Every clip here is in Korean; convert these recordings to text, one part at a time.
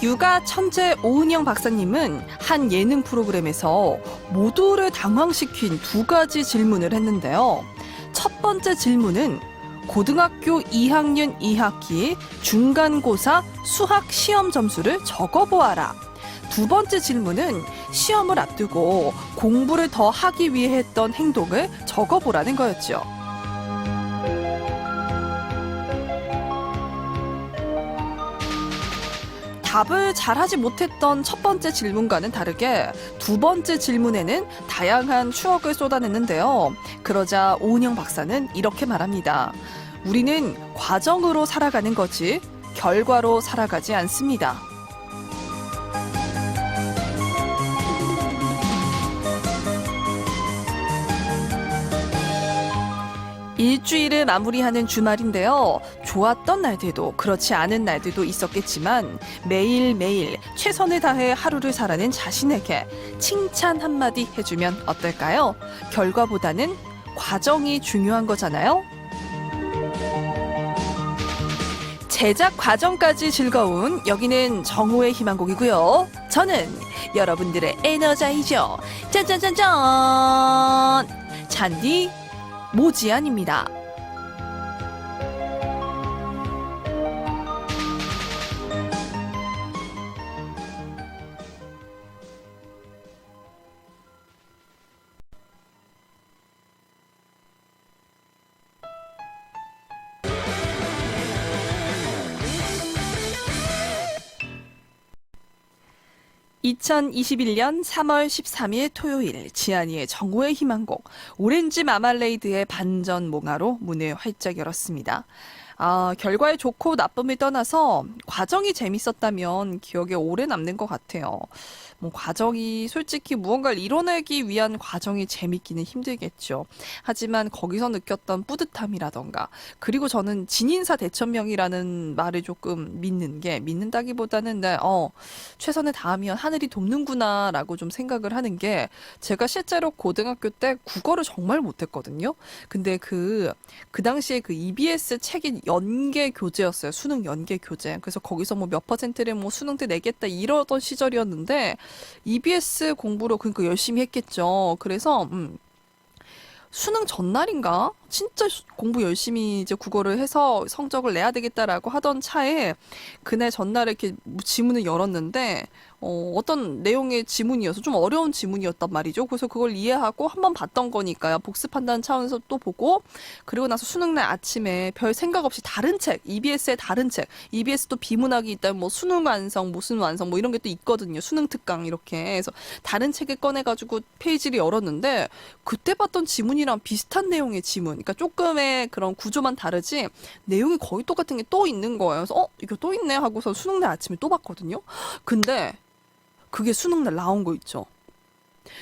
육아 천재 오은영 박사님은 한 예능 프로그램에서 모두를 당황시킨 두 가지 질문을 했는데요. 첫 번째 질문은 고등학교 2학년 2학기 중간고사 수학 시험 점수를 적어보아라. 두 번째 질문은 시험을 앞두고 공부를 더 하기 위해 했던 행동을 적어보라는 거였죠. 답을 잘하지 못했던 첫 번째 질문과는 다르게 두 번째 질문에는 다양한 추억을 쏟아냈는데요. 그러자 오은영 박사는 이렇게 말합니다. 우리는 과정으로 살아가는 거지 결과로 살아가지 않습니다. 일주일을 마무리하는 주말인데요. 좋았던 날들도 그렇지 않은 날들도 있었겠지만 매일매일 최선을 다해 하루를 살아낸 자신에게 칭찬 한마디 해주면 어떨까요? 결과보다는 과정이 중요한 거잖아요. 제작 과정까지 즐거운 여기는 정호의 희망곡이고요. 저는 여러분들의 에너자이저 짠짠짠짠 잔디 모지안입니다. 2021년 3월 13일 토요일 지안이의 정오의 희망곡 오렌지 마말레이드의 반전 몽화로 문을 활짝 열었습니다. 결과의 좋고 나쁨을 떠나서 과정이 재밌었다면 기억에 오래 남는 것 같아요. 과정이 솔직히 무언가를 이뤄내기 위한 과정이 재밌기는 힘들겠죠. 하지만 거기서 느꼈던 뿌듯함이라던가 그리고 저는 진인사 대천명이라는 말을 조금 믿는다기보다는 최선을 다하면 하늘이 돕는구나 라고 좀 생각을 하는 게 제가 실제로 고등학교 때 국어를 정말 못했거든요. 근데 그 당시에 그 EBS 책이 연계 교재였어요. 수능 연계 교재. 그래서 거기서 몇 퍼센트를 수능 때 내겠다 이러던 시절이었는데 EBS 공부로 그러니까 열심히 했겠죠. 그래서 수능 전날인가? 진짜 공부 열심히 이제 국어를 해서 성적을 내야 되겠다라고 하던 차에 그날 전날에 이렇게 지문을 열었는데 어떤 내용의 지문이어서 좀 어려운 지문이었단 말이죠. 그래서 그걸 이해하고 한번 봤던 거니까요. 복습한다는 차원에서 또 보고 그리고 나서 수능날 아침에 별 생각 없이 다른 책, EBS의 다른 책, EBS 또 비문학이 있다면 수능 완성, 무슨 완성 이런 게 또 있거든요. 수능 특강 이렇게 해서 다른 책을 꺼내가지고 페이지를 열었는데 그때 봤던 지문이랑 비슷한 내용의 지문. 그러니까 조금의 그런 구조만 다르지 내용이 거의 똑같은 게 또 있는 거예요. 그래서 이거 또 있네 하고서 수능날 아침에 또 봤거든요. 근데 그게 수능날 나온 거 있죠.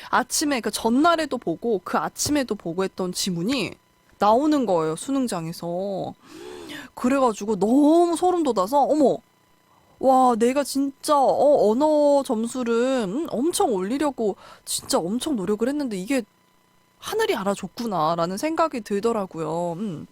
아침에 그 전날에도 보고 그 아침에도 보고 했던 지문이 나오는 거예요. 수능장에서. 그래가지고 너무 소름 돋아서 와 내가 진짜 언어 점수를 엄청 올리려고 진짜 엄청 노력을 했는데 이게 하늘이 알아줬구나라는 생각이 들더라고요.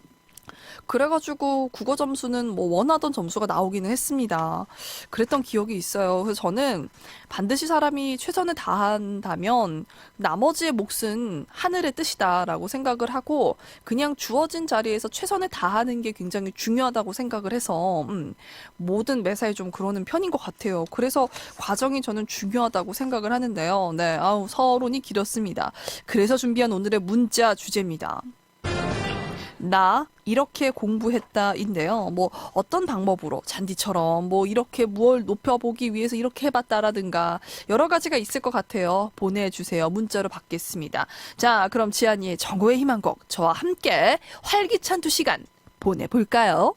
그래가지고 국어 점수는 원하던 점수가 나오기는 했습니다. 그랬던 기억이 있어요. 그래서 저는 반드시 사람이 최선을 다한다면 나머지의 몫은 하늘의 뜻이다라고 생각을 하고 그냥 주어진 자리에서 최선을 다하는 게 굉장히 중요하다고 생각을 해서 모든 매사에 좀 그러는 편인 것 같아요. 그래서 과정이 저는 중요하다고 생각을 하는데요. 네, 서론이 길었습니다. 그래서 준비한 오늘의 문자 주제입니다. 나 이렇게 공부했다인데요. 어떤 방법으로 잔디처럼 이렇게 무엇을 높여보기 위해서 이렇게 해봤다라든가 여러 가지가 있을 것 같아요. 보내주세요. 문자로 받겠습니다. 자, 그럼 지안이의 정오의 희망곡 저와 함께 활기찬 2시간 보내볼까요?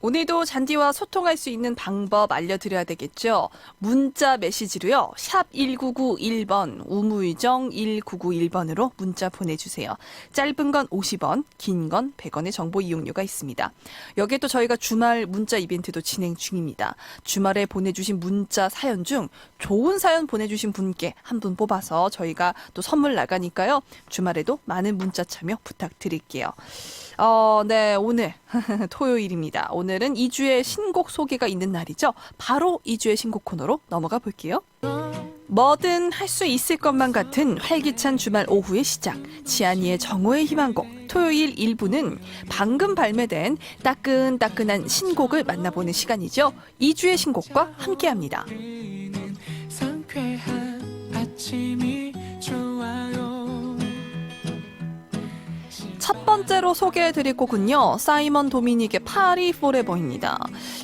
오늘도 잔디와 소통할 수 있는 방법 알려드려야 되겠죠. 문자 메시지로요. 샵 1991번 우물정 1991번으로 문자 보내주세요. 짧은 건 50원, 긴 건 100원의 정보 이용료가 있습니다. 여기에 또 저희가 주말 문자 이벤트도 진행 중입니다. 주말에 보내주신 문자 사연 중 좋은 사연 보내주신 분께 한 분 뽑아서 저희가 또 선물 나가니까요. 주말에도 많은 문자 참여 부탁드릴게요. 네, 오늘 토요일입니다. 오늘 오늘은 2주의 신곡 소개가 있는 날이죠. 바로 2주의 신곡 코너로 넘어가 볼게요. 뭐든 할 수 있을 것만 같은 활기찬 주말 오후의 시작. 지아니의 정오의 희망곡. 토요일 1부는 방금 발매된 따끈따끈한 신곡을 만나보는 시간이죠. 2주의 신곡과 함께합니다. 첫 번째로 소개해드릴 곡은요. 사이먼 도미닉의 파리 포레버입니다.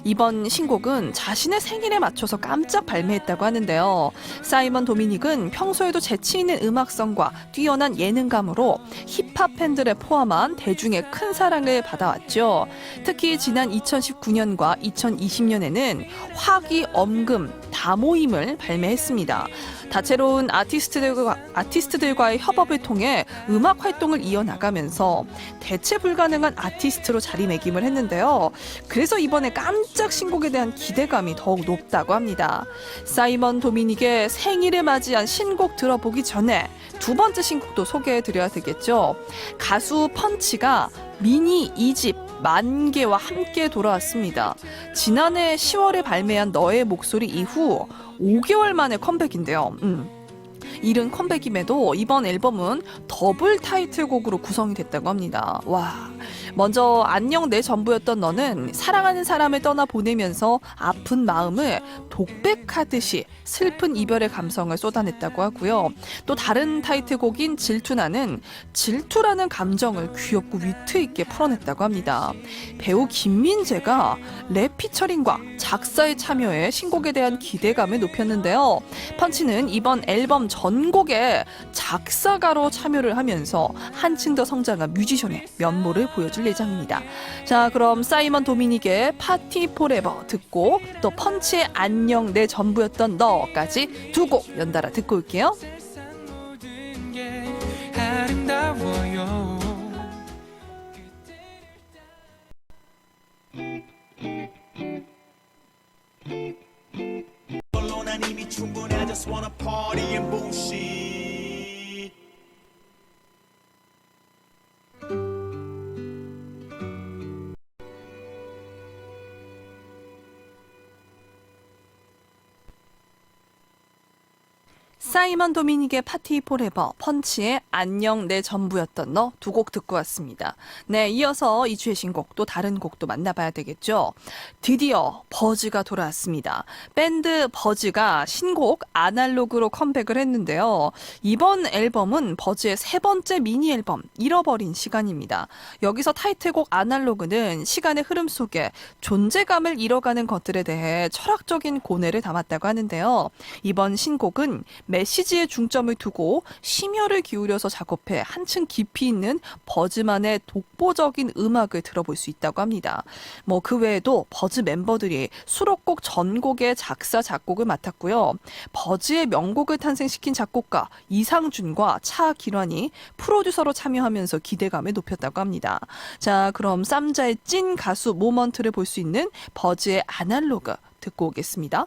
이번 신곡은 자신의 생일에 맞춰서 깜짝 발매했다고 하는데요. 사이먼 도미닉은 평소에도 재치 있는 음악성과 뛰어난 예능감으로 힙합 팬들을 포함한 대중의 큰 사랑을 받아왔죠. 특히 지난 2019년과 2020년에는 화기, 엄금, 다모임을 발매했습니다. 다채로운 아티스트들과의 협업을 통해 음악 활동을 이어나가면서 대체 불가능한 아티스트로 자리매김을 했는데요. 그래서 이번에 깜짝 신곡에 대한 기대감이 더욱 높다고 합니다. 사이먼 도미닉의 생일을 맞이한 신곡 들어보기 전에 두 번째 신곡도 소개해드려야 되겠죠. 가수 펀치가 미니 2집 만개와 함께 돌아왔습니다. 지난해 10월에 발매한 너의 목소리 이후 5개월 만에 컴백인데요. 이른 컴백임에도 이번 앨범은 더블 타이틀곡으로 구성이 됐다고 합니다. 와, 먼저 안녕 내 전부였던 너는 사랑하는 사람을 떠나보내면서 아픈 마음을 독백하듯이 슬픈 이별의 감성을 쏟아냈다고 하고요. 또 다른 타이틀곡인 질투나는 질투라는 감정을 귀엽고 위트 있게 풀어냈다고 합니다. 배우 김민재가 랩 피처링과 작사에 참여해 신곡에 대한 기대감을 높였는데요. 펀치는 이번 앨범 전곡에 작사가로 참여를 하면서 한층 더 성장한 뮤지션의 면모를 보여줄 예정입니다. 자, 그럼 사이먼 도미닉의 파티 포레버 듣고 또 펀치의 안녕 내 전부였던 너까지 두 곡 연달아 듣고 올게요. 난 이미 충분해. I just wanna party and bullshit. 사이먼 도미닉의 파티 포레버, 펀치의 안녕 내 전부였던 너 두 곡 듣고 왔습니다. 네, 이어서 2주의 신곡 또 다른 곡도 만나봐야 되겠죠. 드디어 버즈가 돌아왔습니다. 밴드 버즈가 신곡 아날로그로 컴백을 했는데요. 이번 앨범은 버즈의 세 번째 미니 앨범 잃어버린 시간입니다. 여기서 타이틀곡 아날로그는 시간의 흐름 속에 존재감을 잃어가는 것들에 대해 철학적인 고뇌를 담았다고 하는데요. 이번 신곡은 메시지에 중점을 두고 심혈을 기울여서 작업해 한층 깊이 있는 버즈만의 독보적인 음악을 들어볼 수 있다고 합니다. 그 외에도 버즈 멤버들이 수록곡 전곡의 작사, 작곡을 맡았고요. 버즈의 명곡을 탄생시킨 작곡가 이상준과 차기란이 프로듀서로 참여하면서 기대감을 높였다고 합니다. 자, 그럼 쌈자의 찐 가수 모먼트를 볼 수 있는 버즈의 아날로그 듣고 오겠습니다.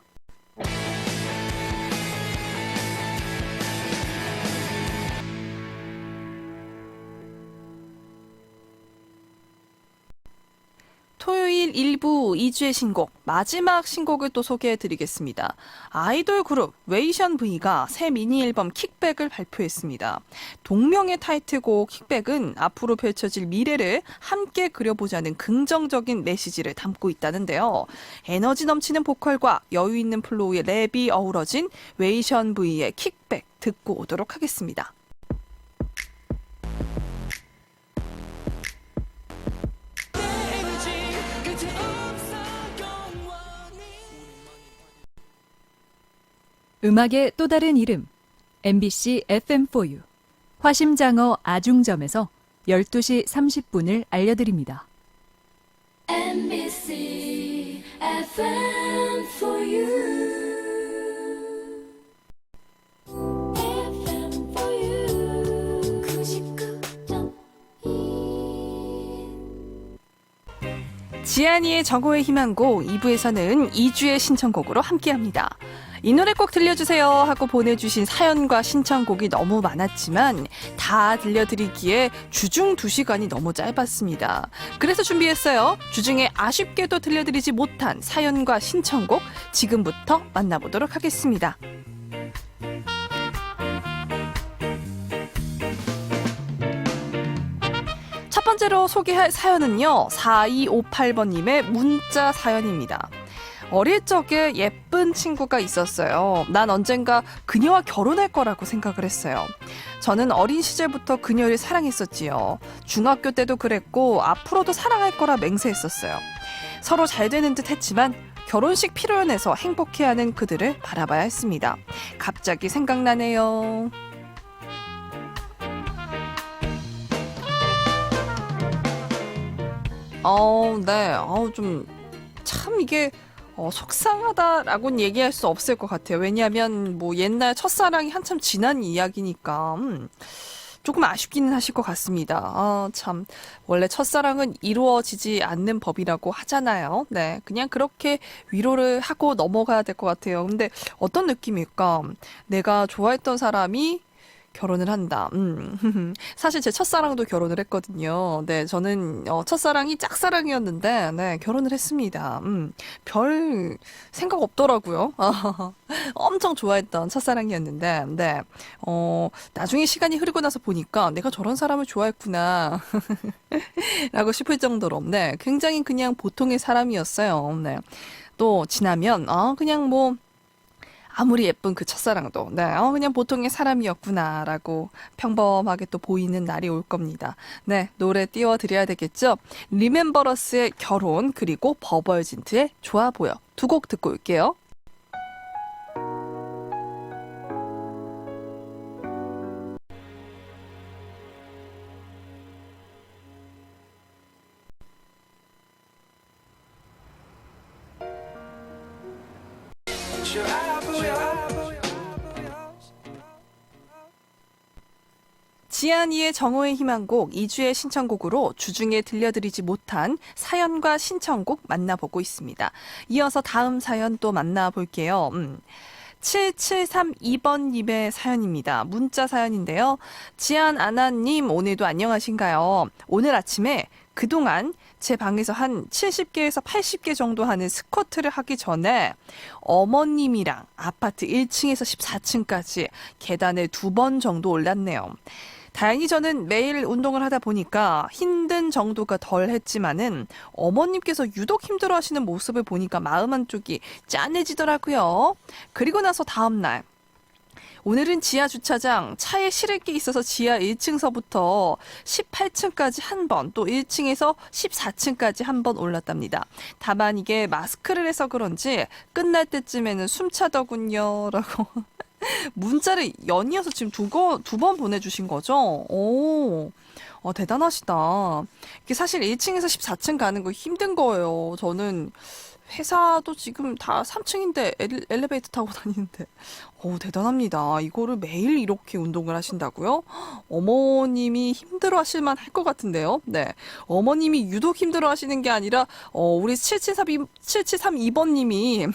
토요일 1부 2주의 신곡, 마지막 신곡을 또 소개해드리겠습니다. 아이돌 그룹 웨이션 V가 새 미니 앨범 킥백을 발표했습니다. 동명의 타이틀곡 킥백은 앞으로 펼쳐질 미래를 함께 그려보자는 긍정적인 메시지를 담고 있다는데요. 에너지 넘치는 보컬과 여유 있는 플로우의 랩이 어우러진 웨이션 V의 킥백 듣고 오도록 하겠습니다. 음악의 또 다른 이름 MBC FM4U 화심장어 아중점에서 12시 30분을 알려드립니다. MBC FM4U FM4U 99.1 지아니의 정오의 희망곡 2부에서는 2주의 신청곡으로 함께합니다. 이 노래 꼭 들려주세요 하고 보내주신 사연과 신청곡이 너무 많았지만 다 들려드리기에 주중 2시간이 너무 짧았습니다. 그래서 준비했어요. 주중에 아쉽게도 들려드리지 못한 사연과 신청곡 지금부터 만나보도록 하겠습니다. 첫 번째로 소개할 사연은요. 4258번님의 문자 사연입니다. 어릴 적에 예쁜 친구가 있었어요. 난 언젠가 그녀와 결혼할 거라고 생각을 했어요. 저는 어린 시절부터 그녀를 사랑했었지요. 중학교 때도 그랬고 앞으로도 사랑할 거라 맹세했었어요. 서로 잘 되는 듯 했지만 결혼식 피로연에서 행복해하는 그들을 바라봐야 했습니다. 갑자기 생각나네요. 네. 참 이게 속상하다라고는 얘기할 수 없을 것 같아요. 왜냐하면 뭐 옛날 첫사랑이 한참 지난 이야기니까 조금 아쉽기는 하실 것 같습니다. 참 원래 첫사랑은 이루어지지 않는 법이라고 하잖아요. 네, 그냥 그렇게 위로를 하고 넘어가야 될 것 같아요. 근데 어떤 느낌일까? 내가 좋아했던 사람이 결혼을 한다. 사실 제 첫사랑도 결혼을 했거든요. 네, 저는 첫사랑이 짝사랑이었는데, 네, 결혼을 했습니다. 별 생각 없더라고요. 엄청 좋아했던 첫사랑이었는데, 네, 나중에 시간이 흐르고 나서 보니까 내가 저런 사람을 좋아했구나. 라고 싶을 정도로, 네, 굉장히 그냥 보통의 사람이었어요. 네, 또 지나면, 그냥 뭐, 아무리 예쁜 그 첫사랑도 네, 그냥 보통의 사람이었구나라고 평범하게 또 보이는 날이 올 겁니다. 네, 노래 띄워드려야 되겠죠? 리멤버러스의 결혼 그리고 버벌진트의 좋아 보여 두 곡 듣고 올게요. 지안이의 정오의 희망곡 2주의 신청곡으로 주중에 들려드리지 못한 사연과 신청곡 만나보고 있습니다. 이어서 다음 사연 또 만나볼게요. 7732번님의 사연입니다. 문자 사연인데요. 지안 아나님 오늘도 안녕하신가요? 오늘 아침에 그동안 제 방에서 한 70개에서 80개 정도 하는 스쿼트를 하기 전에 어머님이랑 아파트 1층에서 14층까지 계단을 2번 정도 올랐네요. 다행히 저는 매일 운동을 하다 보니까 힘든 정도가 덜 했지만은 어머님께서 유독 힘들어 하시는 모습을 보니까 마음 한쪽이 짠해지더라고요. 그리고 나서 다음날 오늘은 지하 주차장 차에 실을 게 있어서 지하 1층서부터 18층까지 한 번, 또 1층에서 14층까지 한 번 올랐답니다. 다만 이게 마스크를 해서 그런지 끝날 때쯤에는 숨차더군요. 라고 문자를 연이어서 지금 두 번 보내주신 거죠? 오, 대단하시다. 이게 사실 1층에서 14층 가는 거 힘든 거예요. 저는 회사도 지금 다 3층인데 엘리베이터 타고 다니는데. 대단합니다. 이거를 매일 이렇게 운동을 하신다고요? 어머님이 힘들어 하실만 할 것 같은데요. 네. 어머님이 유독 힘들어 하시는 게 아니라, 우리 7732번님이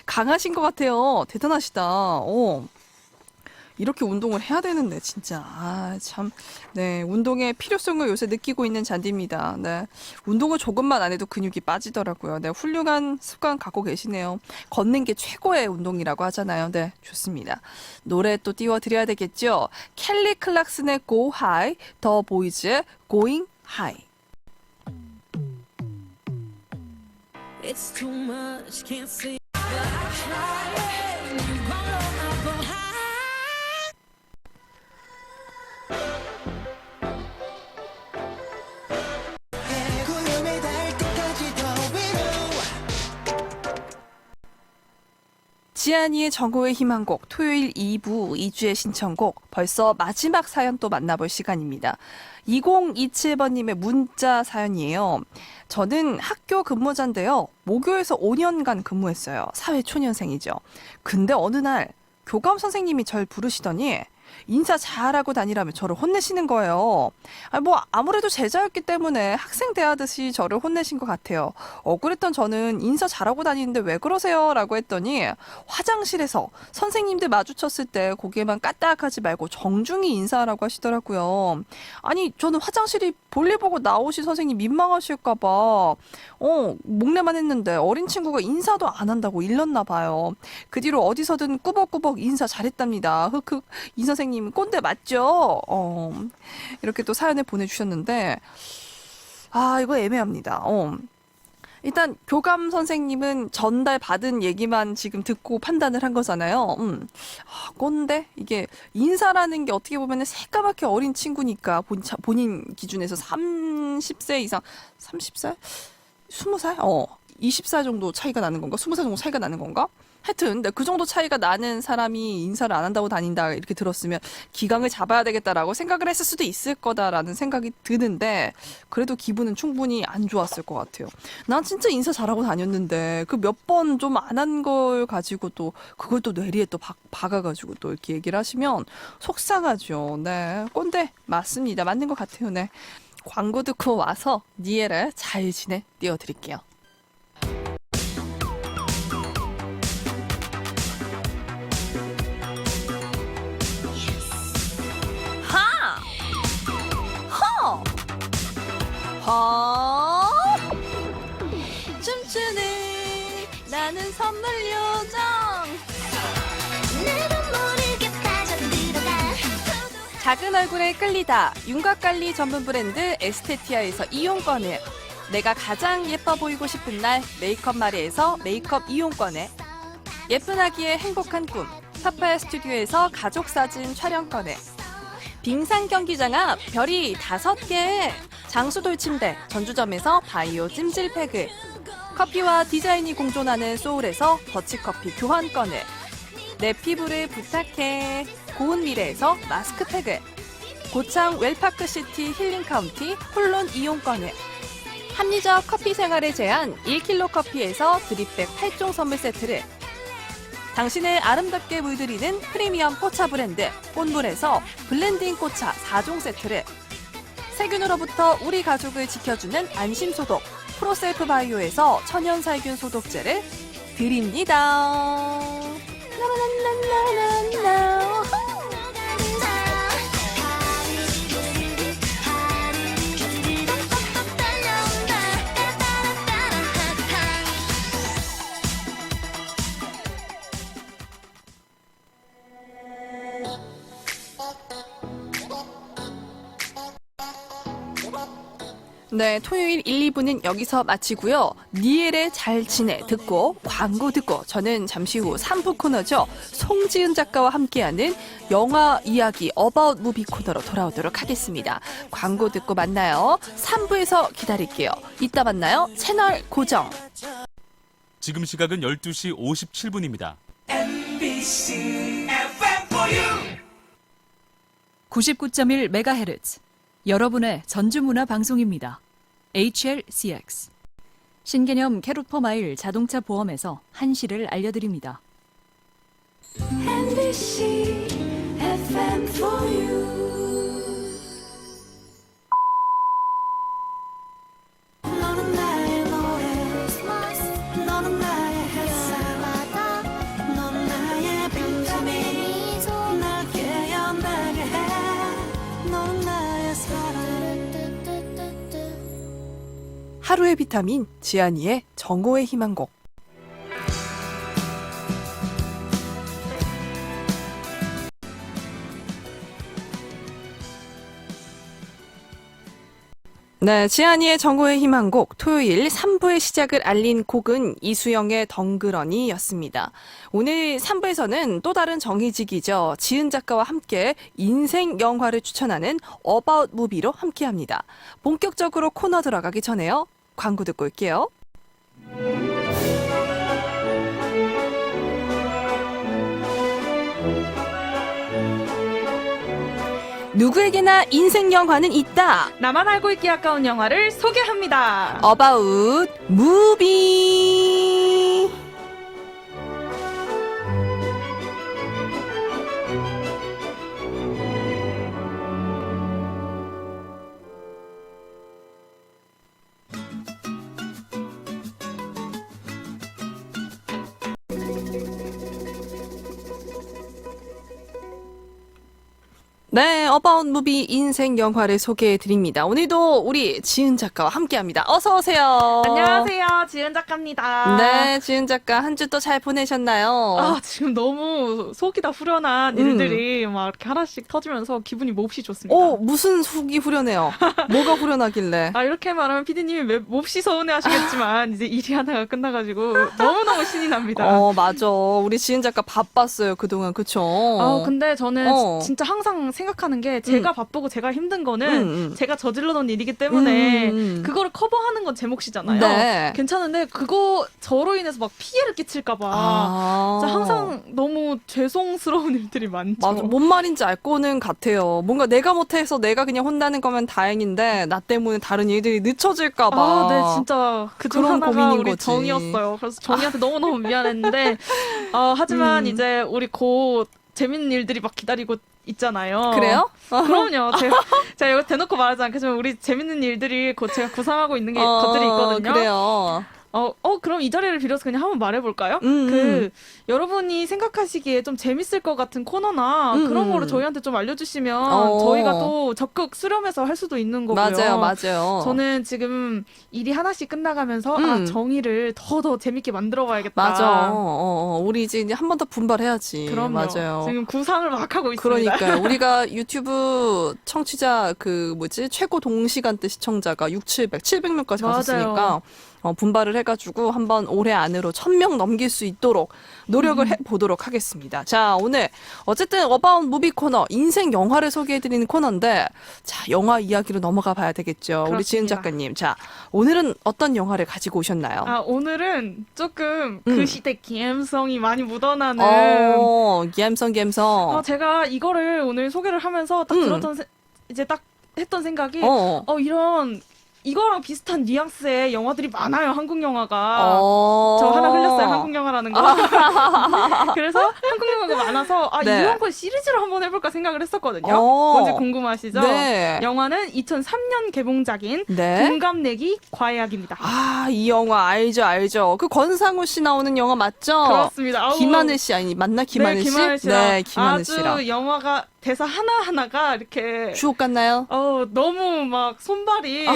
강하신 것 같아요. 대단하시다. 이렇게 운동을 해야 되는데 진짜 참 네, 운동의 필요성을 요새 느끼고 있는 잔디입니다. 네, 운동을 조금만 안 해도 근육이 빠지더라고요. 네, 훌륭한 습관 갖고 계시네요. 걷는 게 최고의 운동이라고 하잖아요. 네, 좋습니다. 노래 또 띄워드려야 되겠죠. 켈리 클락슨의 Go High, 더 보이즈의 Going High. It's too much, can't see. But I'm trying. You gon' know I'll go high. 구름에 닿을 때까지 더 위로. 지안이의 정오의 희망곡 토요일 2부 2주의 신청곡 벌써 마지막 사연 또 만나볼 시간입니다. 2027번님의 문자 사연이에요. 저는 학교 근무자인데요. 모교에서 5년간 근무했어요. 사회초년생이죠. 근데 어느 날 교감 선생님이 절 부르시더니 인사 잘하고 다니라며 저를 혼내시는 거예요. 뭐 아무래도 제자였기 때문에 학생 대하듯이 저를 혼내신 것 같아요. 억울했던 저는 인사 잘하고 다니는데 왜 그러세요? 라고 했더니 화장실에서 선생님들 마주쳤을 때 고개만 까딱하지 말고 정중히 인사하라고 하시더라고요. 아니 저는 화장실이 볼일 보고 나오신 선생님 민망하실까 봐 목례만 했는데 어린 친구가 인사도 안 한다고 일렀나 봐요. 그 뒤로 어디서든 꾸벅꾸벅 인사 잘했답니다. 흑흑 이 선생님 꼰대 맞죠? 이렇게 또 사연을 보내주셨는데 이거 애매합니다. 일단 교감 선생님은 전달받은 얘기만 지금 듣고 판단을 한 거잖아요. 꼰대? 이게 인사라는 게 어떻게 보면 새까맣게 어린 친구니까 본인 기준에서 30세 이상 30살? 20살? 20살 정도 차이가 나는 건가? 20살 정도 차이가 나는 건가? 하여튼 그 정도 차이가 나는 사람이 인사를 안 한다고 다닌다 이렇게 들었으면 기강을 잡아야 되겠다라고 생각을 했을 수도 있을 거다라는 생각이 드는데 그래도 기분은 충분히 안 좋았을 것 같아요. 난 진짜 인사 잘하고 다녔는데 그 몇 번 좀 안 한 걸 가지고 또 그걸 또 뇌리에 또 박아가지고 또 이렇게 얘기를 하시면 속상하죠. 네, 꼰대 맞습니다. 맞는 것 같아요. 네, 광고 듣고 와서 니엘의 잘 지내 띄워드릴게요. 춤추는 나는 선물 요정. 작은 얼굴에 끌리다 윤곽관리 전문 브랜드 에스테티아에서 이용권을, 내가 가장 예뻐 보이고 싶은 날 메이크업 마리에서 메이크업 이용권을, 예쁜 아기의 행복한 꿈 파파야 스튜디오에서 가족사진 촬영권을, 빙상 경기장 앞 별이 5개 장수돌 침대 전주점에서 바이오 찜질팩을, 커피와 디자인이 공존하는 소울에서 더치커피 교환권을, 내 피부를 부탁해 고운 미래에서 마스크팩을, 고창 웰파크시티 힐링카운티 홀론 이용권을, 합리적 커피 생활의 제한 1kg 커피에서 드립백 8종 선물 세트를, 당신을 아름답게 물들이는 프리미엄 포차 브랜드 꼰불에서 블렌딩 꽃차 4종 세트를, 세균으로부터 우리 가족을 지켜주는 안심소독 프로셀프 바이오에서 천연살균 소독제를 드립니다. 네, 토요일 1, 2부는 여기서 마치고요. 니엘의 잘 지내 듣고 광고 듣고 저는 잠시 후 3부 코너죠. 송지은 작가와 함께하는 영화 이야기 어바웃 무비 코너로 돌아오도록 하겠습니다. 광고 듣고 만나요. 3부에서 기다릴게요. 이따 만나요. 채널 고정. 지금 시각은 12시 57분입니다. MBC FM4U 99.1MHz 여러분의 전주문화 방송입니다. HLCX 신개념 캐롯퍼마일 자동차 보험에서 한시를 알려드립니다. MBC FM4U 너는 나의 노래 너는 나의 햇살 너는 나의 빈자미 날 깨어나게 해 너는 나의 사랑. 하루의 비타민 지아니의 정오의 희망곡. 네, 지아니의 정오의 희망곡 토요일 3부의 시작을 알린 곡은 이수영의 덩그러니였습니다. 오늘 3부에서는 또 다른 정희직이죠. 지은 작가와 함께 인생 영화를 추천하는 어바웃 무비로 함께합니다. 본격적으로 코너 들어가기 전에요. 광고 듣고 올게요. 누구에게나 인생 영화는 있다. 나만 알고 있기 아까운 영화를 소개합니다. 어바웃 무비. 네, 어바웃 무비 인생 영화를 소개해 드립니다. 오늘도 우리 지은 작가와 함께합니다. 어서 오세요. 안녕하세요. 지은 작가입니다. 네, 지은 작가 한 주 또 잘 보내셨나요? 아, 지금 너무 속이 다 후련한 일들이 막 이렇게 하나씩 터지면서 기분이 몹시 좋습니다. 무슨 속이 후련해요? 뭐가 후련하길래? 아, 이렇게 말하면 피디님이 몹시 서운해 하시겠지만, 이제 일이 하나가 끝나가지고 너무너무 신이 납니다. 맞아. 우리 지은 작가 바빴어요, 그동안. 그쵸? 아, 근데 저는 어. 진짜 항상 생각하는 게 제가 바쁘고 제가 힘든 거는 음. 제가 저질러놓은 일이기 때문에 음. 그거를 커버하는 건 제 몫이잖아요. 네. 괜찮은데 그거 저로 인해서 막 피해를 끼칠까봐 진짜 항상 너무 죄송스러운 일들이 많죠. 맞아. 뭔 말인지 알 거는 같아요. 뭔가 내가 못해서 내가 그냥 혼나는 거면 다행인데 나 때문에 다른 일들이 늦춰질까 봐. 아, 네, 진짜 그중 그런 하나가 고민인 우리 거지. 정이었어요. 그래서 정이한테 너무너무 미안했는데 하지만 이제 우리 곧 재밌는 일들이 막 기다리고 있잖아요. 그래요? 그럼요. 제가 이거 대놓고 말하지 않겠지만 우리 재밌는 일들이 곧 제가 구상하고 있는 것들이 있거든요. 그래요. 그럼 이 자리를 빌어서 그냥 한번 말해볼까요? 여러분이 생각하시기에 좀 재밌을 것 같은 코너나 그런 거를 저희한테 좀 알려주시면 저희가 또 적극 수렴해서 할 수도 있는 거고요. 맞아요. 저는 지금 일이 하나씩 끝나가면서 정의를 더 재밌게 만들어 봐야겠다. 맞아. 우리 이제 한 번 더 분발해야지. 그럼요. 맞아요. 지금 구상을 막 하고 있습니다. 그러니까요. 우리가 유튜브 청취자 최고 동시간대 시청자가 700명까지 맞아요. 갔었으니까 분발을 해가지고 한번 올해 안으로 1000명 넘길 수 있도록 노력을 해보도록 하겠습니다. 자, 오늘 어쨌든 어바웃 무비 코너 인생 영화를 소개해드리는 코너인데 자, 영화 이야기로 넘어가 봐야 되겠죠. 우리 지은 그렇습니다. 작가님. 자, 오늘은 어떤 영화를 가지고 오셨나요? 오늘은 조금 그 시대 감성이 많이 묻어나는 감성. 제가 이거를 오늘 소개를 하면서 딱 이제 딱 했던 생각이 이거랑 비슷한 뉘앙스의 영화들이 많아요. 한국 영화가. 저 하나 흘렸어요. 한국 영화라는 거. 그래서 한국 영화가 많아서 네. 이런 걸 시리즈로 한번 해볼까 생각을 했었거든요. 어. 뭔지 궁금하시죠? 네. 영화는 2003년 개봉작인 네. 동갑내기 과외학입니다. 이 영화 알죠. 그 권상우 씨 나오는 영화 맞죠? 그렇습니다. 아우. 김하늘 씨 맞나? 김하늘 씨? 김하늘 씨랑 네, 김하늘 아주 씨랑. 영화가 대사 하나하나가 이렇게 주옥 같나요? 너무 막 손발이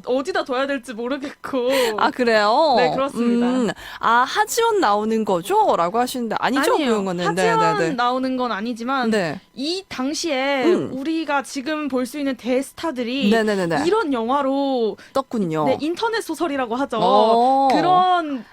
어디다 둬야 될지 모르겠고. 그래요? 네, 그렇습니다. 하지원 나오는 거죠? 라고 하시는데 아니죠? 그 아니에요. 영화는. 하지원 네. 나오는 건 아니지만 네. 이 당시에 우리가 지금 볼 수 있는 대스타들이 네네네. 이런 영화로 떴군요. 인터넷 소설이라고 하죠. 어. 그런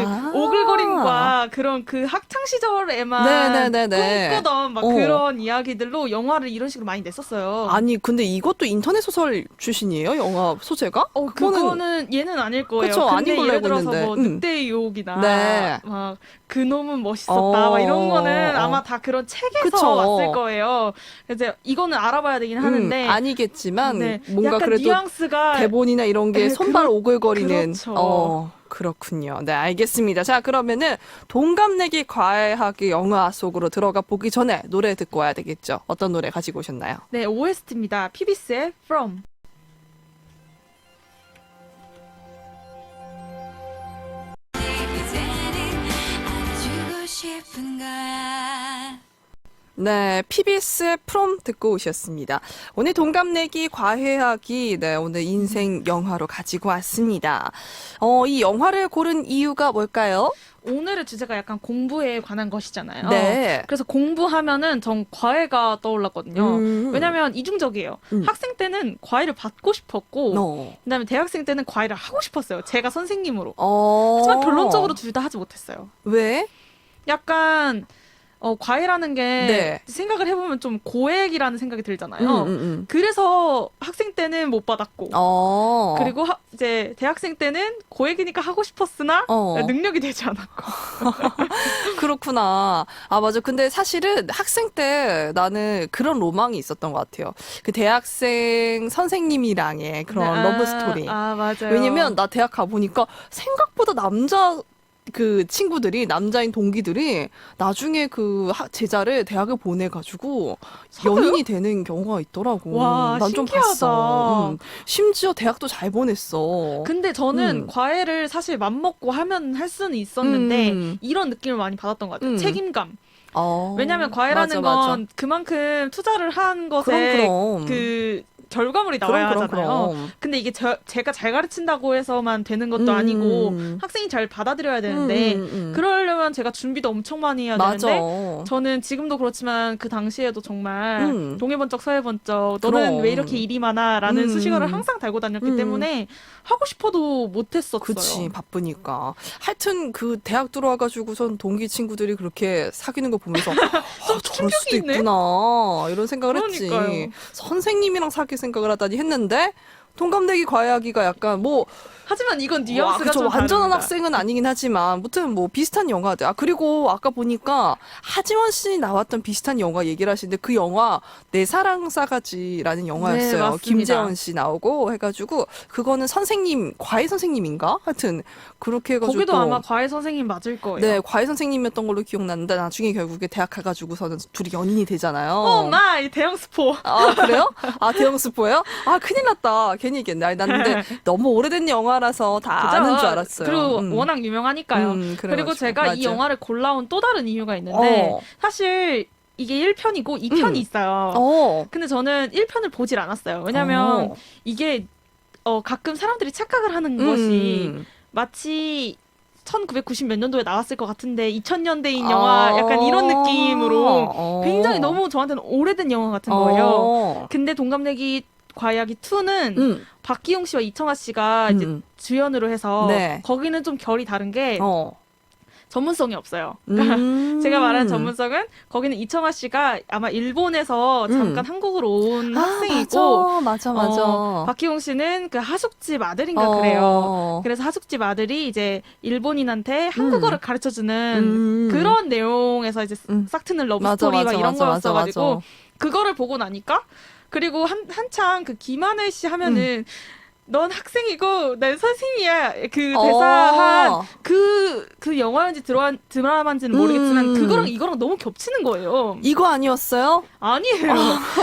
아. 오글거림과 그런 학창 시절에만 네네네네. 꿈꾸던 막 그런 이야기들로 영화를 이런 식으로 많이 냈었어요. 아니 근데 이것도 인터넷 소설 출신이에요? 영화 소재가? 그거는 얘는 아닐 거예요. 그쵸, 아닌 근데 걸로 예를 알고 들어서 있는데. 뭐 늑대의 유혹이나 네. 막 그놈은 멋있었다 막 이런 거는 아마 다 그런 책에서 그쵸. 왔을 거예요. 그래서 이거는 알아봐야 되긴 하는데 아니겠지만 네, 뭔가 약간 그래도 뉘앙스가 대본이나 이런 게 네, 손발 오글거리는. 그렇죠. 그렇군요. 네, 알겠습니다. 자, 그러면은 동갑내기 과외하기 영화 속으로 들어가 보기 전에 노래 듣고 와야 되겠죠. 어떤 노래 가지고 오셨나요? 네, OST입니다. 피비스의 From. 주고 싶은 거야. 네, PBS의 프롬 듣고 오셨습니다. 오늘 동갑내기 과외하기, 네, 오늘 인생 영화로 가지고 왔습니다. 이 영화를 고른 이유가 뭘까요? 오늘의 주제가 약간 공부에 관한 것이잖아요. 네. 그래서 공부하면은 전 과외가 떠올랐거든요. 왜냐면 이중적이에요. 학생 때는 과외를 받고 싶었고 그다음에 대학생 때는 과외를 하고 싶었어요. 제가 선생님으로. 하지만 결론적으로 둘 다 하지 못했어요. 왜? 약간 과외라는 게 네. 생각을 해보면 좀 고액이라는 생각이 들잖아요. 그래서 학생 때는 못 받았고 그리고 이제 대학생 때는 고액이니까 하고 싶었으나 능력이 되지 않았고. 그렇구나. 맞아. 근데 사실은 학생 때 나는 그런 로망이 있었던 것 같아요. 그 대학생 선생님이랑의 그런 러브 스토리. 맞아요. 왜냐면 나 대학 가보니까 생각보다 친구들이, 남자인 동기들이 나중에 제자를 대학을 보내가지고 연인이 되는 경우가 있더라고. 와, 난 좀 신기하다. 봤어. 심지어 대학도 잘 보냈어. 근데 저는 과외를 사실 맘먹고 하면 할 수는 있었는데 이런 느낌을 많이 받았던 것 같아요. 책임감. 왜냐하면 과외라는 맞아, 맞아. 건 그만큼 투자를 한 것에 그럼. 그 결과물이 나와야 하잖아요. 그럼. 근데 이게 제가 잘 가르친다고 해서만 되는 것도 음. 아니고 학생이 잘 받아들여야 되는데 그러려면 제가 준비도 엄청 많이 해야 맞아. 되는데 저는 지금도 그렇지만 그 당시에도 정말 동해번쩍 서해번쩍 너는 그럼. 왜 이렇게 일이 많아? 라는 수식어를 항상 달고 다녔기 음. 때문에 하고 싶어도 못했었어요. 그치, 바쁘니까. 하여튼 그 대학 들어와가지고선 동기 친구들이 그렇게 사귀는 거 보면서 저럴 충격이 수도 있네. 있구나 이런 생각을 그러니까요. 했지. 선생님이랑 사귈 생각을 하다니 했는데 동갑내기 과외하기가 약간 뭐 하지만 이건 와, 뉘앙스가 그쵸. 좀 완전한 다릅니다. 학생은 아니긴 하지만 무튼 뭐 비슷한 영화들. 그리고 아까 보니까 하지원 씨 나왔던 비슷한 영화 얘기를 하시는데 그 영화 내 사랑 싸가지라는 영화였어요. 네, 맞습니다. 김재원 씨 나오고 해가지고 그거는 선생님 과외 선생님인가? 하여튼 그렇게 해가지고 거기도 아마 과외 선생님 맞을 거예요. 네, 과외 선생님이었던 걸로 기억나는데 나중에 결국에 대학 가가지고서는 둘이 연인이 되잖아요. 오 마이 대형 스포. 아, 그래요? 아, 대형 스포예요? 아, 큰일 났다. 괜히 얘기했네. 아니, 난 근데 너무 오래된 영화라서 다 그죠? 아는 줄 알았어요. 그리고 워낙 유명하니까요. 그리고 그래가지고. 제가 이 맞아. 영화를 골라온 또 다른 이유가 있는데 어. 사실 이게 1편이고 2편이 있어요. 근데 저는 1편을 보질 않았어요. 왜냐면 이게 가끔 사람들이 착각을 하는 것이 마치 1990 몇 년도에 나왔을 것 같은데 2000년대인 영화 약간 이런 느낌으로 굉장히 너무 저한테는 오래된 영화 같은 거예요. 근데 동갑내기 과외하기 2는 박기용 씨와 이청아 씨가 이제 주연으로 해서 네. 거기는 좀 결이 다른 게 전문성이 없어요. 음. 제가 말하는 전문성은 거기는 이청아 씨가 아마 일본에서 잠깐 한국으로 온 학생이고 맞아. 박기용 씨는 그 하숙집 아들인가 그래요. 그래서 하숙집 아들이 이제 일본인한테 한국어를 가르쳐주는 그런 내용에서 이제 싹트는 러브 스토리 막 이런 거였어가지고 그거를 보고 나니까 그리고 한창 그 김하늘 씨 하면은 넌 학생이고 난 선생님이야 그 대사한 그 영화인지 드라마인지는 모르겠지만 그거랑 이거랑 너무 겹치는 거예요. 이거 아니었어요? 아니에요.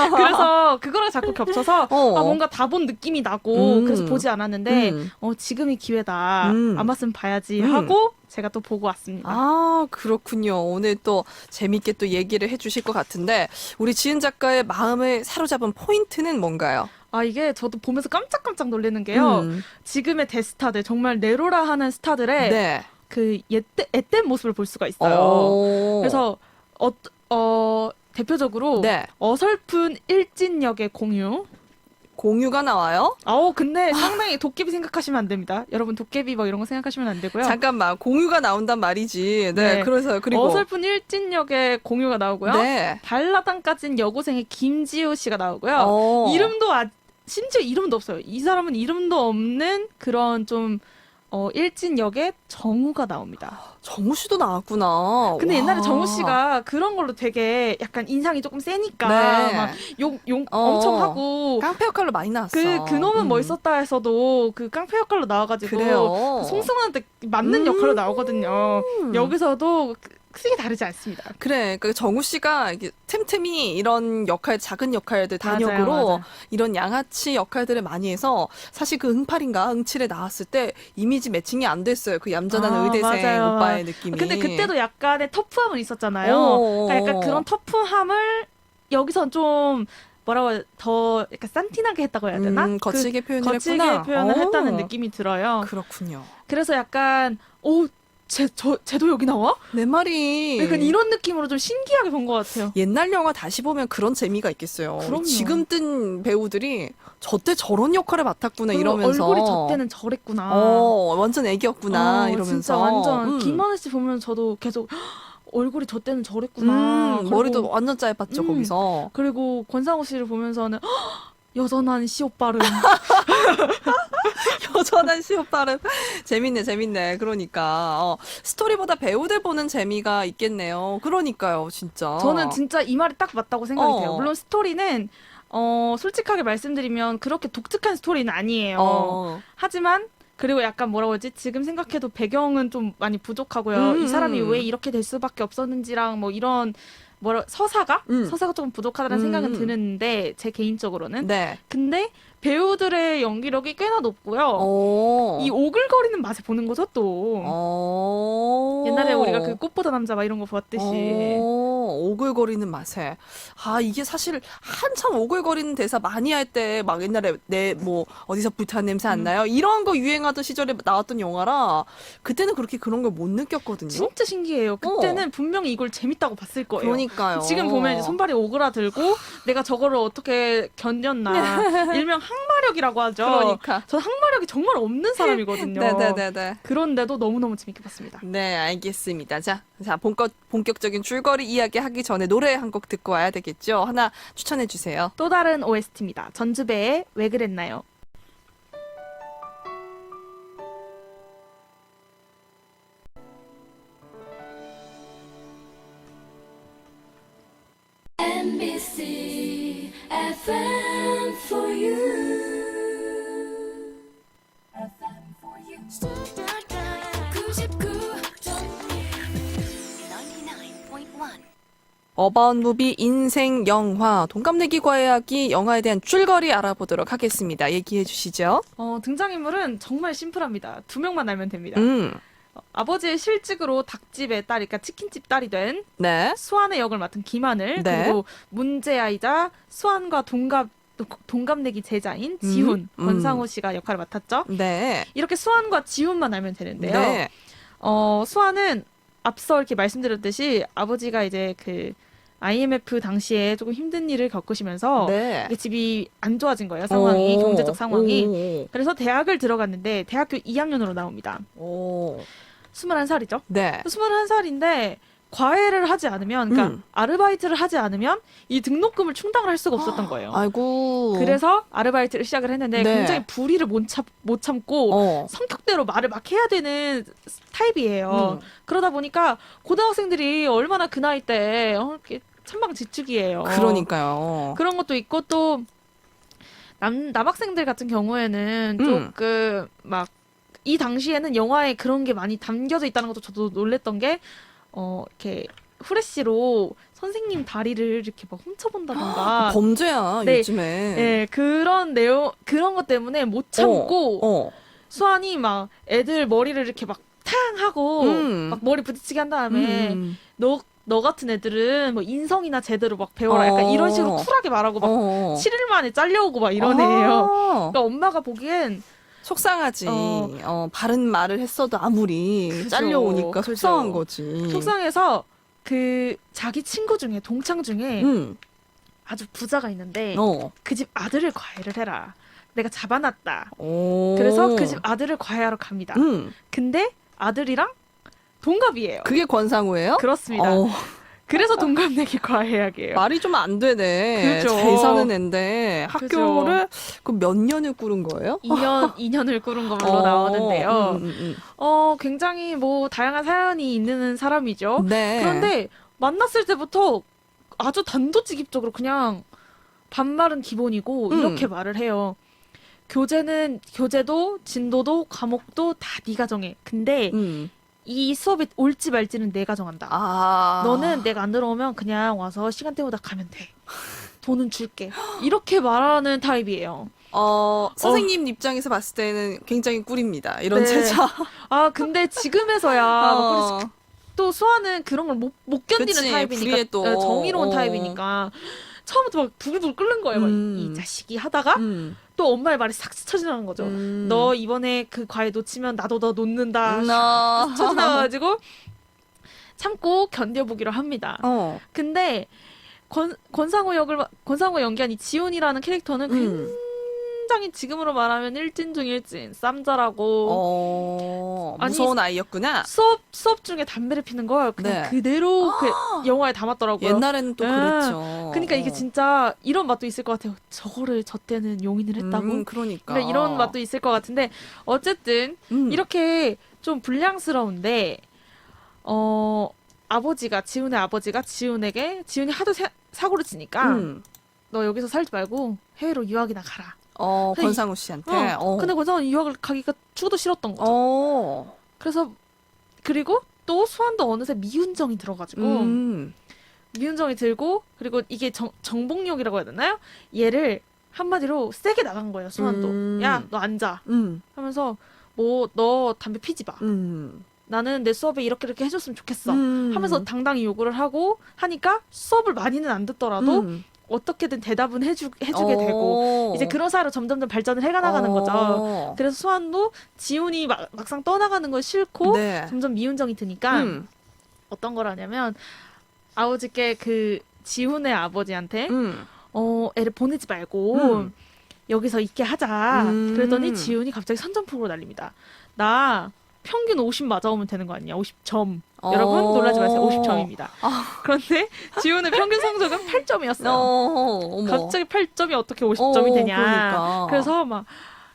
그래서 그거랑 자꾸 겹쳐서 뭔가 다 본 느낌이 나고 그래서 보지 않았는데 지금이 기회다. 안 봤으면 봐야지 하고 제가 또 보고 왔습니다. 아, 그렇군요. 오늘 또 재밌게 또 얘기를 해주실 것 같은데 우리 지은 작가의 마음을 사로잡은 포인트는 뭔가요? 이게 저도 보면서 깜짝깜짝 놀라는 게요. 지금의 대스타들, 정말 네로라 하는 스타들의 네. 그 앳된 모습을 볼 수가 있어요. 그래서 대표적으로 네. 어설픈 일진역의 공유가 나와요? 근데 상당히 도깨비 생각하시면 안 됩니다. 여러분 도깨비 뭐 이런 거 생각하시면 안 되고요. 잠깐만, 공유가 나온단 말이지. 네, 네. 그래서요. 그리고 어설픈 일진역의 공유가 나오고요. 네. 발라당까진 여고생의 김지우 씨가 나오고요. 이름도 심지어 이름도 없어요. 이 사람은 이름도 없는 그런 좀 일진역에 정우가 나옵니다. 정우 씨도 나왔구나. 근데 와. 옛날에 정우 씨가 그런 걸로 되게 약간 인상이 조금 세니까 네. 막 욕 엄청 하고 깡패 역할로 많이 나왔어. 그놈은 멋있었다 해서도 그 깡패 역할로 나와가지고 그래요. 송승헌한테 맞는 역할로 나오거든요. 여기서도 크게 다르지 않습니다. 그래, 그 정우 씨가 이게 틈틈이 이런 역할, 작은 역할들 단역으로 맞아요. 이런 양아치 역할들을 많이 해서 사실 그 응팔인가 응칠에 나왔을 때 이미지 매칭이 안 됐어요. 그 얌전한 의대생 맞아요. 오빠의 느낌이. 근데 그때도 약간의 터프함은 있었잖아요. 그러니까 약간 그런 터프함을 여기서 좀 뭐라고 해야, 더 약간 산티나게 했다고 해야 되나? 거칠게 표현을 거칠게 했구나. 표현을 했다는 느낌이 들어요. 그렇군요. 그래서 약간 쟤도 여기 나와? 내 말이 약간 이런 느낌으로 좀 신기하게 본 것 같아요. 옛날 영화 다시 보면 그런 재미가 있겠어요. 그럼요. 지금 뜬 배우들이 저때 저런 역할을 맡았구나 그리고 이러면서 얼굴이 저 때는 저랬구나. 완전 애기였구나 이러면서 진짜 완전 김하늘 씨 보면 저도 계속 얼굴이 저 때는 저랬구나. 그리고 머리도 완전 짧았죠 거기서. 그리고 권상우 씨를 보면서는 여전한 시옷발음. 여전한 시옷발음. 재밌네. 그러니까 스토리보다 배우들 보는 재미가 있겠네요. 그러니까요, 진짜. 저는 진짜 이 말이 딱 맞다고 생각이 돼요. 물론 스토리는 솔직하게 말씀드리면 그렇게 독특한 스토리는 아니에요. 하지만 그리고 약간 뭐라고 하지? 지금 생각해도 배경은 좀 많이 부족하고요. 이 사람이 왜 이렇게 될 수밖에 없었는지랑 뭐 이런 서사가 조금 부족하다는 생각은 드는데 제 개인적으로는. 네. 근데 배우들의 연기력이 꽤나 높고요. 이 오글거리는 맛에 보는 거죠 또. 옛날에 우리가 그 꽃보다 남자 막 이런 거 보았듯이. 오글거리는 맛에. 아, 이게 사실 한참 오글거리는 대사 많이 할 때 막 옛날에 내 뭐 어디서 불타는 냄새 안 나요? 이런 거 유행하던 시절에 나왔던 영화라 그때는 그렇게 그런 걸 못 느꼈거든요. 진짜 신기해요. 그때는 분명히 이걸 재밌다고 봤을 거예요. 그러니까요. 지금 보면 이제 손발이 오그라들고 내가 저거를 어떻게 견뎠나. 일명 항마력이라고 하죠. 그러니까. 저 항마력이 정말 없는 사람이거든요. 네네네네. 그런데도 너무너무 재밌게 봤습니다. 네, 알겠습니다. 자, 본격적인 줄거리 이야기 하기 전에 노래 한 곡 듣고 와야 되겠죠? 하나 추천해 주세요. 또 다른 OST입니다. 전주배의 왜 그랬나요? NBC FM for you. FM for you. 99.1 어바웃 무비 인생 영화 동갑내기 과외하기 영화에 대한 줄거리 알아보도록 하겠습니다. 얘기해 주시죠. 등장인물은 정말 심플합니다. 2명만 알면 됩니다. 아버지의 실직으로 닭집의 딸, 그러니까 치킨집 딸이 된 네. 수환의 역을 맡은 김하늘, 네. 그리고 문제아이자 수환과 동갑내기 제자인 지훈, 권상우 씨가 역할을 맡았죠. 네. 이렇게 수환과 지훈만 알면 되는데요. 네. 수환은 앞서 이렇게 말씀드렸듯이 아버지가 이제 그 IMF 당시에 조금 힘든 일을 겪으시면서 네. 이게 집이 안 좋아진 거예요. 상황이, 경제적 상황이. 그래서 대학을 들어갔는데 대학교 2학년으로 나옵니다. 21살이죠. 네. 21살인데 과외를 하지 않으면, 그러니까 아르바이트를 하지 않으면 이 등록금을 충당을 할 수가 없었던 거예요. 아이고. 그래서 아르바이트를 시작을 했는데 네. 굉장히 불의를 못 참고 성격대로 말을 막 해야 되는 타입이에요. 그러다 보니까 고등학생들이 얼마나 그 나이 때 이렇게 천방지축이에요. 그러니까요. 그런 것도 있고 또 남학생들 같은 경우에는 조금 막 이 당시에는 영화에 그런 게 많이 담겨져 있다는 것도 저도 놀랬던 게 이렇게 후레쉬로 선생님 다리를 이렇게 막 훔쳐본다던가 범죄야 네. 요즘에. 네, 그런 것 때문에 못 참고 수환이 막 애들 머리를 이렇게 막 탕 하고 막 머리 부딪히게 한 다음에 너 같은 애들은 뭐 인성이나 제대로 막 배워라 약간 이런 식으로 쿨하게 말하고 막 7일 만에 잘려오고 막 이런 애예요. 그러니까 엄마가 보기엔 속상하지. 바른 말을 했어도 아무리 그죠. 잘려오니까 그죠. 속상한 거지. 속상해서 그 자기 친구 중에 동창 중에 아주 부자가 있는데 그 집 아들을 과외를 해라. 내가 잡아놨다. 그래서 그 집 아들을 과외하러 갑니다. 근데 아들이랑 동갑이에요. 그게 권상우예요? 그렇습니다. 그래서 동갑내기 과외학이에요. 말이 좀 안 되네. 그죠. 잘 사는 앤데 그죠. 학교를 그 몇 년을 꾸른 거예요? 2년을 꾸른 걸로 나오는데요. 굉장히 뭐 다양한 사연이 있는 사람이죠. 네. 그런데 만났을 때부터 아주 단도직입적으로 그냥 반말은 기본이고 이렇게 말을 해요. 교재도 진도도 과목도 다 네가 정해. 근데 이 수업에 올지 말지는 내가 정한다. 너는 내가 안 들어오면 그냥 와서 시간 때우다 가면 돼. 돈은 줄게. 이렇게 말하는 타입이에요. 선생님 입장에서 봤을 때는 굉장히 꿀입니다. 이런 네. 제자. 근데 지금에서야 또 수아는 그런 걸 못 견디는 그치, 타입이니까 불의에 또. 정의로운 타입이니까 처음부터 막 부글부글 끓는 거예요. 막 이 자식이 하다가 또 엄마의 말이 싹 스쳐 지나간 거죠. 너 이번에 그 과외 놓치면 나도 너 놓는다. 스쳐 지나가가지고 참고 견뎌보기로 합니다. 근데 권상우 연기한 이 지훈이라는 캐릭터는 굉장히 지금으로 말하면 일진 중 일진, 쌈자라고. 무서운 아이였구나. 수업 중에 담배를 피는 걸 그냥 네. 그대로 그 영화에 담았더라고요. 옛날에는 또 네. 그랬죠. 그러니까 이게 진짜 이런 맛도 있을 것 같아요. 저거를 저 때는 용인을 했다고. 그러니까. 이런 맛도 있을 것 같은데 어쨌든 이렇게 좀 불량스러운데 지훈의 아버지가 지훈에게 지훈이 하도 사고를 치니까 너 여기서 살지 말고 해외로 유학이나 가라. 권상우 씨한테. 근데 권상우는 유학을 가기가 죽어도 싫었던 거죠. 그래서 그리고 또 수환도 어느새 미운정이 들어가지고 미운정이 들고 그리고 이게 정복력이라고 해야 되나요? 얘를 한마디로 세게 나간 거예요. 수환도. 야, 너 앉아. 하면서 뭐 너 담배 피지 마. 나는 내 수업에 이렇게 이렇게 해줬으면 좋겠어 하면서 당당히 요구를 하고 하니까 수업을 많이는 안 듣더라도 어떻게든 대답은 해주게 되고 이제 그런 사이로 점점점 발전을 해가나가는 거죠. 그래서 수환도 지훈이 막상 떠나가는 걸 싫고 네. 점점 미운정이 드니까 어떤 걸 하냐면 아버지께 그 지훈의 아버지한테 애를 보내지 말고 여기서 있게 하자. 그랬더니 지훈이 갑자기 선전포고를 날립니다. 나 평균 50 맞아오면 되는 거 아니야? 50점. 여러분 놀라지 마세요. 50점입니다. 그런데 지훈의 평균 성적은 8점이었어요. 갑자기 8점이 어떻게 50점이 되냐. 그러니까. 그래서 막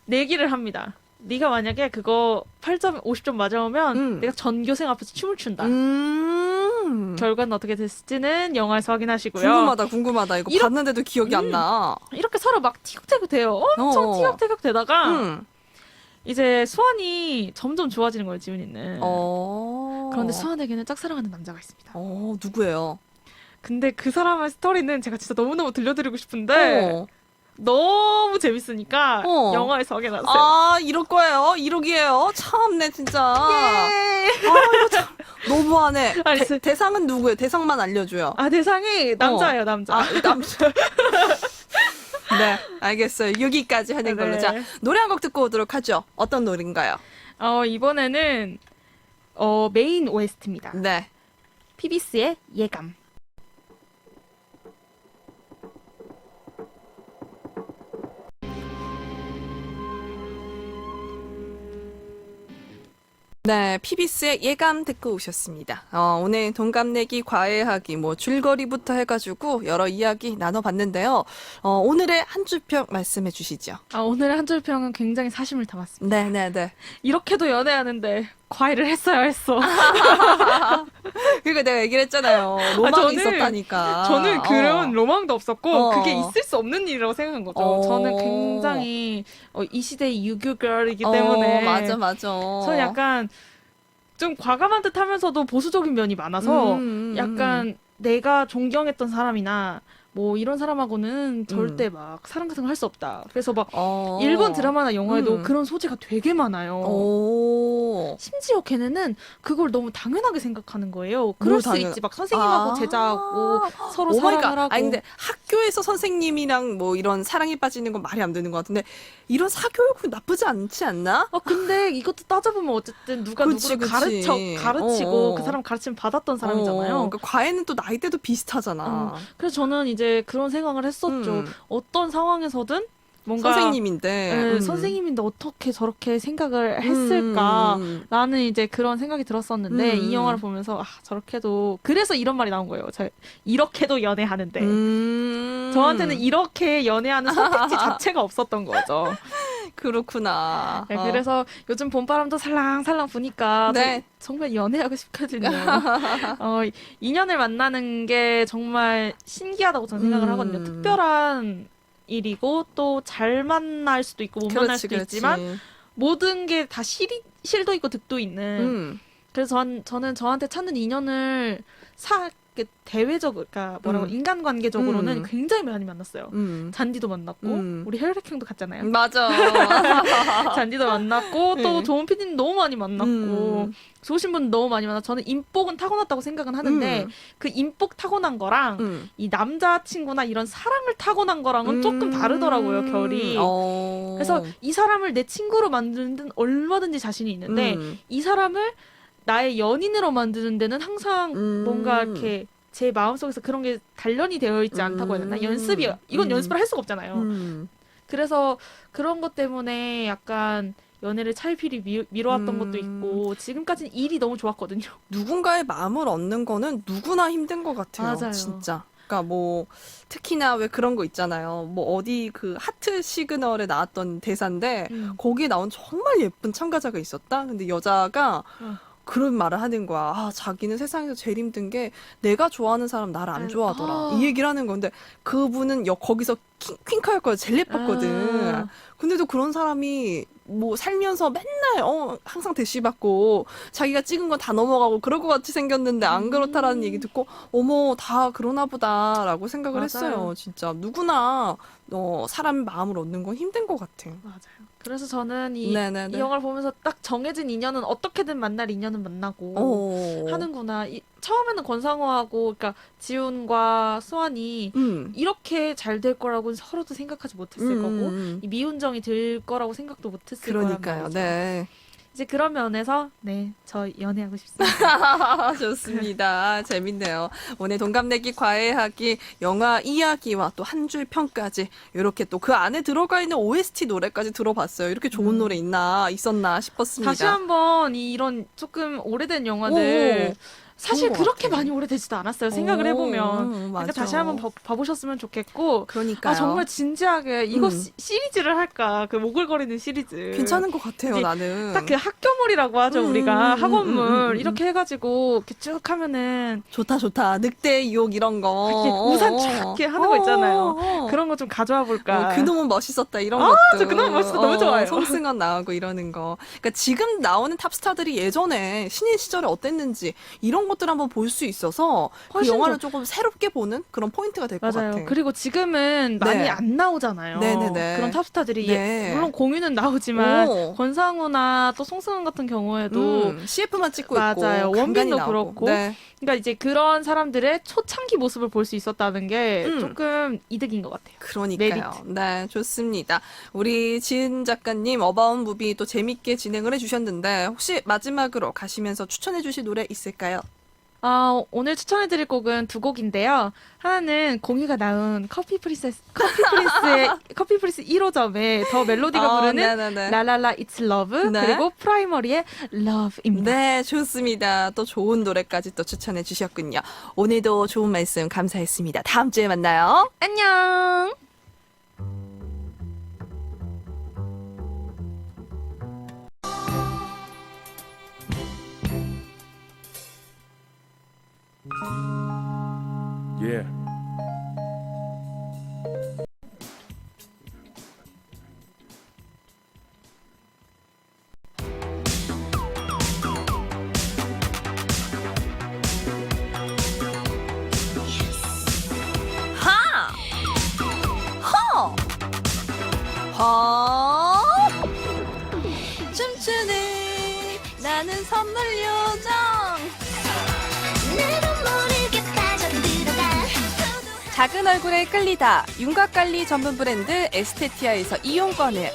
내기를 합니다. 네가 만약에 그거 8점 50점 맞아오면 내가 전교생 앞에서 춤을 춘다. 결과는 어떻게 됐을지는 영화에서 확인하시고요. 궁금하다. 이거 이렇- 봤는데도 기억이 안 나. 이렇게 서로 막 티격태격 돼요. 엄청 티격태격 되다가 이제 수환이 점점 좋아지는 거예요, 지훈이는. 그런데 수환에게는 짝사랑하는 남자가 있습니다. 누구예요? 근데 그 사람의 스토리는 제가 진짜 너무너무 들려드리고 싶은데 너무 재밌으니까 영화에서 확인하세요. 아, 이럴 거예요. 이러기예요. 참네, 진짜. 아, 이거 참 너무하네. 알았어요. 대상은 누구예요? 대상만 알려줘요. 대상이 남자예요, 남자. 남자. 네, 알겠어요. 여기까지 하는 걸로. 네. 자, 노래 한 곡 듣고 오도록 하죠. 어떤 노래인가요? 이번에는 메인 OST입니다. 네. 피비스의 예감. 네, 피비스의 예감 듣고 오셨습니다. 오늘 동갑내기, 과외하기, 뭐 줄거리부터 해가지고 여러 이야기 나눠봤는데요. 오늘의 한 줄평 말씀해 주시죠. 오늘의 한 줄 평은 굉장히 사심을 담았습니다. 네. 이렇게도 연애하는데 과외를 했어야 했어. 그러니까 내가 얘기를 했잖아요. 로망이 저는- 있었다니까. 저는 그런 로망도 없었고 그게 어. 있을 수 없는 일이라고 생각한 거죠. 저는 굉장히 이 시대의 유교걸이기 때문에 맞아. 저는 약간 좀 과감한 듯 하면서도 보수적인 면이 많아서 약간 내가 존경했던 사람이나 뭐 이런 사람하고는 절대 막 사랑 같은 거 할 수 없다. 그래서 막 일본 드라마나 영화에도 그런 소재가 되게 많아요. 심지어 걔네는 그걸 너무 당연하게 생각하는 거예요. 그럴 수 있지. 막 선생님하고 제자하고 서로 사랑을 하고. 아니 근데 학교에서 선생님이랑 뭐 이런 사랑에 빠지는 건 말이 안 되는 것 같은데 이런 사교육은 나쁘지 않지 않나? 근데 이것도 따져보면 어쨌든 누가 그치, 누구를 그치. 가르치고 그 사람 가르침 받았던 사람이잖아요. 그러니까 과외는 또 나이대도 비슷하잖아. 그래서 저는 이제 그런 생각을 했었죠. 어떤 상황에서든 뭔가 선생님인데 선생님인데 어떻게 저렇게 생각을 했을까라는 이제 그런 생각이 들었었는데 이 영화를 보면서 저렇게도 그래서 이런 말이 나온 거예요. 이렇게도 연애하는데 저한테는 이렇게 연애하는 선택지 자체가 없었던 거죠. 그렇구나. 네, 그래서 요즘 봄바람도 살랑살랑 부니까 네. 정말 연애하고 싶거든요. 인연을 만나는 게 정말 신기하다고 저는 생각을 하거든요. 특별한 일이고 또 잘 만날 수도 있고 못 만날 수도 있지만 모든 게 다 실도 있고 득도 있는 그래서 저는 저한테 찾는 인연을 대외적으로 그러니까 인간관계적으로는 굉장히 많이 만났어요. 잔디도 만났고 우리 혈액형도 같잖아요. 맞아. 잔디도 만났고 또 좋은 PD님 너무 많이 만났고 좋으신 분 너무 많이 만났고 저는 인복은 타고났다고 생각은 하는데 그 인복 타고난 거랑 이 남자친구나 이런 사랑을 타고난 거랑은 조금 다르더라고요, 결이. 그래서 이 사람을 내 친구로 만드는 데는 얼마든지 자신이 있는데 이 사람을 나의 연인으로 만드는 데는 항상 뭔가 이렇게 제 마음속에서 그런 게 단련이 되어 있지 않다고 해야 되나? 이건 연습을 할 수가 없잖아요. 그래서 그런 것 때문에 약간 연애를 차일피일 미뤄왔던 것도 있고 지금까지는 일이 너무 좋았거든요. 누군가의 마음을 얻는 거는 누구나 힘든 것 같아요. 맞아요. 진짜. 그러니까 뭐 특히나 왜 그런 거 있잖아요. 뭐 어디 그 하트 시그널에 나왔던 대사인데 거기에 나온 정말 예쁜 참가자가 있었다. 근데 여자가 그런 말을 하는 거야. 자기는 세상에서 제일 힘든 게 내가 좋아하는 사람 나를 안 좋아하더라. 이 얘기를 하는 건데 그분은 거기서 퀸카였거든. 제일 예뻤거든. 아. 근데도 그런 사람이 뭐 살면서 맨날 항상 대시 받고 자기가 찍은 건 다 넘어가고 그럴 것 같이 생겼는데 안 그렇다라는 얘기 듣고 어머 다 그러나 보다라고 생각을 맞아요. 했어요. 진짜 누구나 사람 마음을 얻는 건 힘든 것 같아. 맞아요. 그래서 저는 이 네네네. 영화를 보면서 딱 정해진 인연은 어떻게든 만날 인연은 만나고 어. 하는구나. 처음에는 권상우하고 그러니까 지훈과 수환이 이렇게 잘 될 거라고는 서로도 생각하지 못했을 거고 이 미운정이 들 거라고 생각도 못했을 거란 그러니까요. 말이죠. 네. 이제 그런 면에서 네, 저 연애하고 싶습니다. 좋습니다. 재밌네요. 오늘 동갑내기 과외하기 영화 이야기와 또 한 줄 평까지 이렇게 또 그 안에 들어가 있는 OST 노래까지 들어봤어요. 이렇게 좋은 노래 있었나 싶었습니다. 다시 한번 이런 조금 오래된 영화들 사실 좋은 것 그렇게 같아. 많이 오래되지도 않았어요. 생각을 해보면. 그러니까 맞아. 다시 한번 봐보셨으면 좋겠고. 그러니까요. 아, 정말 진지하게 이거 음. 시리즈를 할까? 그 오글거리는 시리즈. 괜찮은 것 같아요. 이제 나는. 딱 그 학교물이라고 하죠, 우리가. 학원물. 음. 이렇게 해가지고 이렇게 쭉 하면은 좋다. 늑대 유혹 이런 거. 이렇게 우산 쫙 이렇게 하는 거 있잖아요. 그런 거 좀 가져와 볼까. 그놈은 멋있었다 이런 아, 것도. 저 그놈은 멋있었다. 너무 좋아요. 송승헌 나오고 이러는 거. 그러니까 지금 나오는 탑스타들이 예전에 신인 시절에 어땠는지 이런 것들 한번 볼 수 있어서 그 훨씬 영화를 조금 새롭게 보는 그런 포인트가 될 것 맞아요. 같아요. 그리고 지금은 많이 네. 안 나오잖아요. 네네네. 그런 탑스타들이 네. 물론 공유는 나오지만 오. 권상우나 또 송승헌 같은 경우에도 CF만 찍고 맞아요. 있고 간간히 원빈도 나오고. 그렇고. 네. 그러니까 이제 그런 사람들의 초창기 모습을 볼 수 있었다는 게 조금 이득인 것 같아요. 그러니까요. 메리트. 네, 좋습니다. 우리 지은 작가님 어바웃 무비 또 재밌게 진행을 해주셨는데 혹시 마지막으로 가시면서 추천해주실 노래 있을까요? 오늘 추천해드릴 곡은 두 곡인데요. 하나는 공유가 나온 커피 프린스의 커피 프린스 1호점의 더 멜로디가 부르는 네네네. 라라라 It's Love 네. 그리고 프라이머리의 Love입니다. 네, 좋습니다. 또 좋은 노래까지 또 추천해 주셨군요. 오늘도 좋은 말씀 감사했습니다. 다음 주에 만나요. 안녕. Yeah. 춤추는 나는 선물 요정. 작은 얼굴에 끌리다 윤곽관리 전문 브랜드 에스테티아에서 이용권을,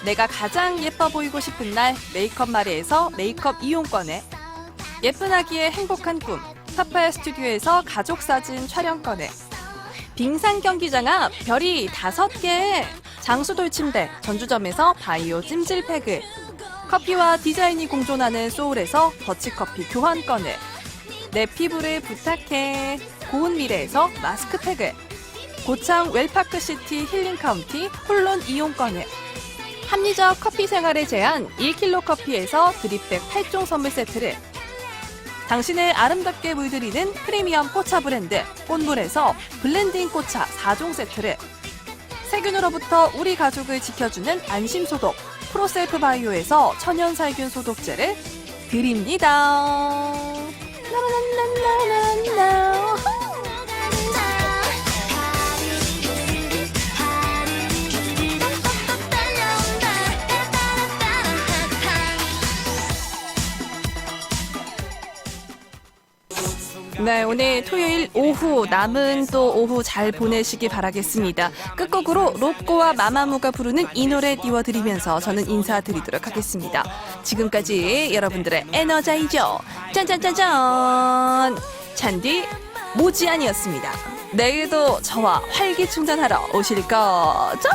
내가 가장 예뻐 보이고 싶은 날 메이크업 마리에서 메이크업 이용권을, 예쁜 아기의 행복한 꿈 파파야 스튜디오에서 가족사진 촬영권을, 빙상 경기장 앞 별이 5개 장수 돌침대 전주점에서 바이오 찜질팩을, 커피와 디자인이 공존하는 소울에서 더치커피 교환권을, 내 피부를 부탁해 고운 미래에서 마스크팩을, 고창 웰파크시티 힐링카운티 홀론 이용권을, 합리적 커피 생활의 제한 1kg 커피에서 드립백 8종 선물 세트를, 당신을 아름답게 물들이는 프리미엄 꽃차 브랜드 꽃물에서 블렌딩 꽃차 4종 세트를, 세균으로부터 우리 가족을 지켜주는 안심소독 프로셀프 바이오에서 천연살균 소독제를 드립니다. 나나나나나나. 네, 오늘 토요일 오후 남은 또 오후 잘 보내시기 바라겠습니다. 끝곡으로 로꼬와 마마무가 부르는 이 노래 띄워드리면서 저는 인사드리도록 하겠습니다. 지금까지 여러분들의 에너자이저 짠짠짠짠 찬디 모지안이었습니다. 내일도 저와 활기충전하러 오실 거죠?